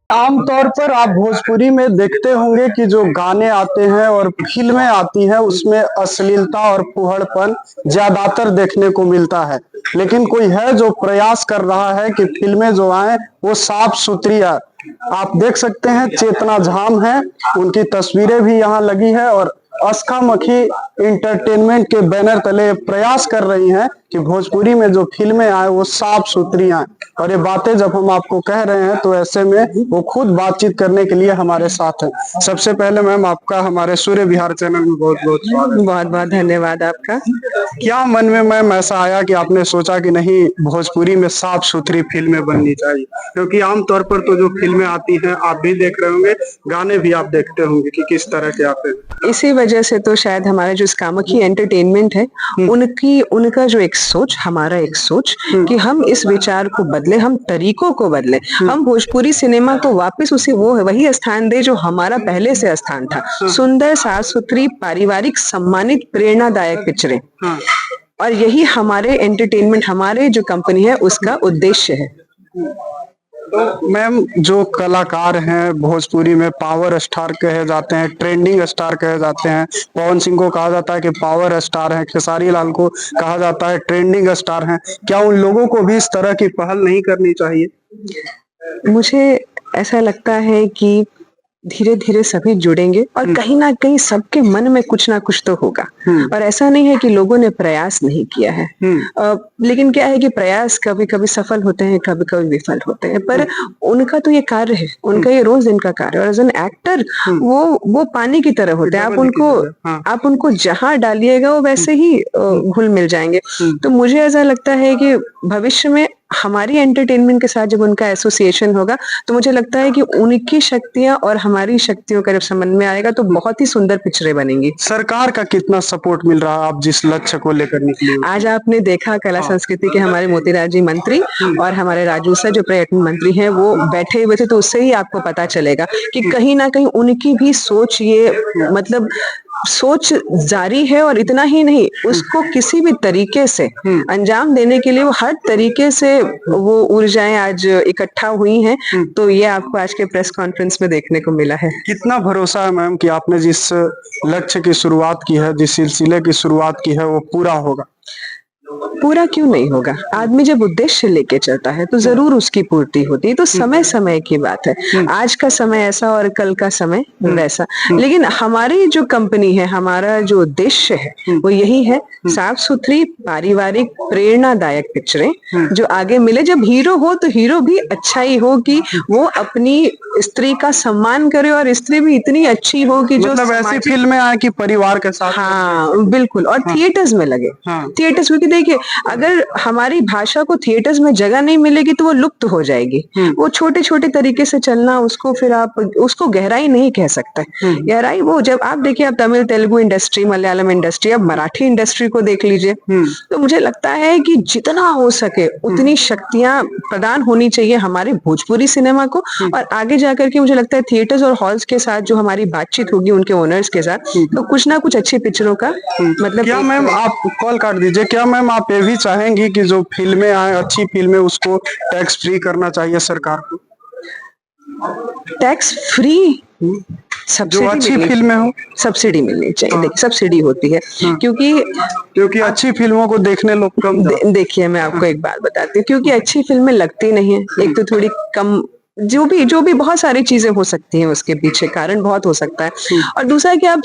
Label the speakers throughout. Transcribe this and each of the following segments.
Speaker 1: आमतौर पर आप भोजपुरी में देखते होंगे कि जो गाने आते हैं और फिल्में आती हैं उसमें अश्लीलता और फूहड़पन ज्यादातर देखने को मिलता है। लेकिन कोई है जो प्रयास कर रहा है कि फिल्में जो आए वो साफ सुथरी आए। आप देख सकते हैं चेतना झाम है, उनकी तस्वीरें भी यहाँ लगी है और अस्का मखी इंटरटेनमेंट के बैनर तले प्रयास कर रही हैं कि भोजपुरी में जो फिल्में आए वो साफ सुथरी आए। और ये बातें जब हम आपको कह रहे हैं तो ऐसे में वो खुद बातचीत करने के लिए हमारे साथ हैं। सबसे पहले मैम आपका हमारे सूर्य विहार चैनल में बहुत बहुत स्वागत।
Speaker 2: बहुत बहुत धन्यवाद आपका।
Speaker 1: क्या मन में मैम ऐसा आया कि आपने सोचा कि नहीं भोजपुरी में साफ सुथरी फिल्में बननी चाहिए? क्योंकि आमतौर पर तो जो फिल्में आती हैं आप भी देख रहे होंगे, गाने भी आप देखते होंगे कि किस तरह के आते हैं।
Speaker 2: इसी वजह से तो शायद हमारा जो कामाख्या एंटरटेनमेंट है उनका जो एक सोच, हमारा एक सोच कि हम इस विचार को बदले, हम तरीकों को बदले, हम भोजपुरी सिनेमा को वापस वही स्थान दे जो हमारा पहले से स्थान था। सुंदर, साफ सुथरी, पारिवारिक, सम्मानित, प्रेरणादायक पिक्चरें। और यही हमारे एंटरटेनमेंट, हमारे जो कंपनी है उसका उद्देश्य है।
Speaker 1: तो मैम जो कलाकार हैं भोजपुरी में पावर स्टार कहे जाते हैं, ट्रेंडिंग स्टार कहे जाते हैं। पवन सिंह को कहा जाता है कि पावर स्टार हैं, खेसारी लाल को कहा जाता है ट्रेंडिंग स्टार हैं। क्या उन लोगों को भी इस तरह की पहल नहीं करनी चाहिए?
Speaker 2: मुझे ऐसा लगता है कि धीरे धीरे सभी जुड़ेंगे और कहीं ना कहीं सबके मन में कुछ ना कुछ तो होगा। और ऐसा नहीं है कि लोगों ने प्रयास नहीं किया है। लेकिन क्या है कि प्रयास कभी कभी सफल होते हैं, कभी कभी विफल होते हैं, पर उनका तो ये कार्य है, उनका ये रोज दिन का कार्य है। और एज एन एक्टर वो पानी की तरह होते हैं, आप उनको जहां डालिएगा वो वैसे ही घुल मिल जाएंगे। तो मुझे ऐसा लगता है कि भविष्य में हमारी एंटरटेनमेंट के साथ जब उनका एसोसिएशन होगा तो मुझे लगता है कि उनकी शक्तियां और हमारी शक्तियों का जब संबंध में आएगा तो बहुत ही सुंदर पिक्चरें बनेंगी।
Speaker 1: सरकार का कितना सपोर्ट मिल रहा है आप जिस लक्ष्य को लेकर निकली?
Speaker 2: आज आपने देखा कला संस्कृति के हमारे मोतीराज जी मंत्री और हमारे राजू सर जो पर्यटन मंत्री हैं वो बैठे हुए थे, तो उससे ही आपको पता चलेगा कि कहीं ना कहीं उनकी भी सोच, ये मतलब सोच जारी है। और इतना ही नहीं, उसको किसी भी तरीके से अंजाम देने के लिए वो हर तरीके से वो ऊर्जाएं आज इकट्ठा हुई हैं। तो ये आपको आज के प्रेस कॉन्फ्रेंस में देखने को मिला है।
Speaker 1: कितना भरोसा है मैम कि आपने जिस लक्ष्य की शुरुआत की है, जिस सिलसिले की शुरुआत की है वो पूरा होगा?
Speaker 2: पूरा क्यों नहीं होगा? आदमी जब उद्देश्य लेके चलता है तो जरूर उसकी पूर्ति होती है। तो समय समय की बात है, आज का समय ऐसा और कल का समय वैसा। लेकिन हमारी जो कंपनी है, हमारा जो उद्देश्य है वो यही है, साफ सुथरी, पारिवारिक, प्रेरणादायक पिक्चरें जो आगे मिले। जब हीरो हो तो हीरो भी अच्छा ही हो कि वो अपनी स्त्री का सम्मान करे और स्त्री भी इतनी अच्छी हो कि जो
Speaker 1: मतलब ऐसी फिल्में आए कि परिवार के साथ।
Speaker 2: हाँ बिल्कुल, और थिएटर्स में लगे। थिएटर्स में, देखिए अगर हमारी भाषा को थिएटर्स में जगह नहीं मिलेगी तो वो लुप्त हो जाएगी। वो छोटे छोटे तरीके से चलना, उसको फिर आप उसको गहराई नहीं कह सकते। गहराई वो, जब आप देखिए, आप तमिल तेलुगु इंडस्ट्री, मलयालम इंडस्ट्री, अब मराठी इंडस्ट्री को देख लीजिए, तो मुझे लगता है कि जितना हो सके उतनी शक्तियां प्रदान होनी चाहिए हमारे भोजपुरी सिनेमा को। और आगे जाकर के मुझे लगता है थिएटर्स और हॉल्स के साथ जो हमारी बातचीत होगी उनके ओनर्स के साथ, तो कुछ ना कुछ अच्छी पिक्चरों का मतलब।
Speaker 1: क्या मैम आप कॉल काट दीजिए, क्या मैम आप ये भी चाहेंगी कि जो फिल्में आए, अच्छी फिल्में, उसको टैक्स फ्री करना चाहिए सरकार को?
Speaker 2: टैक्स फ्री,
Speaker 1: जो अच्छी फिल्में हो
Speaker 2: सब्सिडी मिलनी चाहिए। देखिए सब्सिडी होती है क्योंकि
Speaker 1: अच्छी फिल्मों को देखने लोग कम।
Speaker 2: देखिए मैं आपको एक बात बताती हूँ, क्योंकि अच्छी फिल्में लगती नहीं है। एक तो थोड़ी कम, जो भी बहुत सारी चीजें हो सकती हैं, उसके पीछे कारण बहुत हो सकता है। और दूसरा कि आप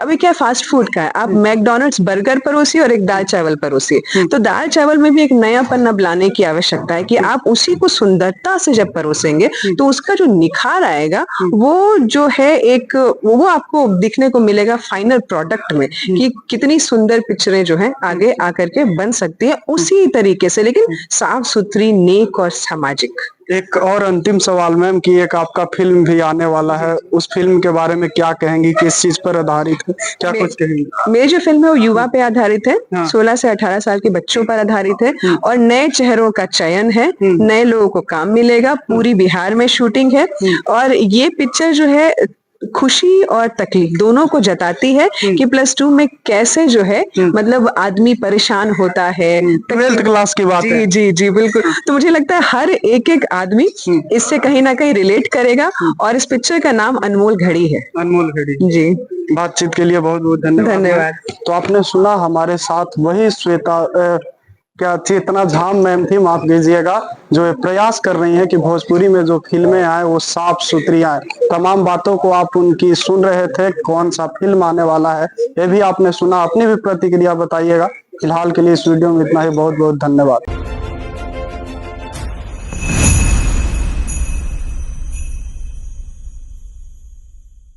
Speaker 2: अभी क्या फास्ट फूड का है, आप मैकडॉनल्ड्स बर्गर परोसिए और एक दाल चावल परोसिए, तो दाल चावल में भी एक नयापन अब लाने की आवश्यकता है कि आप उसी को सुंदरता से जब परोसेंगे तो उसका जो निखार आएगा वो जो है एक वो आपको दिखने को मिलेगा फाइनल प्रोडक्ट में कि कितनी सुंदर पिक्चरें जो है आगे आकर के बन सकती है उसी तरीके से, लेकिन साफ सुथरी, नेक और सामाजिक।
Speaker 1: एक और अंतिम सवाल मैम कि एक आपका फिल्म भी आने वाला है, उस फिल्म के बारे में क्या कहेंगी, किस चीज पर आधारित है, क्या कुछ कहेंगी?
Speaker 2: मेरी जो फिल्म है वो युवा पे आधारित है। 16 से 18 साल के बच्चों पर आधारित है और नए चेहरों का चयन है, नए लोगों को काम मिलेगा। पूरी बिहार में शूटिंग है और ये पिक्चर जो है खुशी और तकलीफ दोनों को जताती है कि प्लस 2 में कैसे जो है मतलब आदमी परेशान होता है।
Speaker 1: 12th क्लास की बात
Speaker 2: जी
Speaker 1: है।
Speaker 2: जी जी बिल्कुल। तो मुझे लगता है हर एक एक आदमी इससे कहीं ना कहीं रिलेट करेगा और इस पिक्चर का नाम अनमोल घड़ी है।
Speaker 1: अनमोल घड़ी।
Speaker 2: जी
Speaker 1: बातचीत के लिए बहुत बहुत धन्यवाद।
Speaker 2: धन्यवाद।
Speaker 1: तो आपने सुना हमारे साथ वही श्वेता क्या चेतना झाम मैम थी, माफ कीजिएगा, जो ये प्रयास कर रही हैं कि भोजपुरी में जो फिल्में आए वो साफ सुथरी आए। तमाम बातों को आप उनकी सुन रहे थे, कौन सा फिल्म आने वाला है ये भी आपने सुना। अपनी भी प्रतिक्रिया बताइएगा। फिलहाल के लिए इस वीडियो में इतना ही। बहुत बहुत धन्यवाद।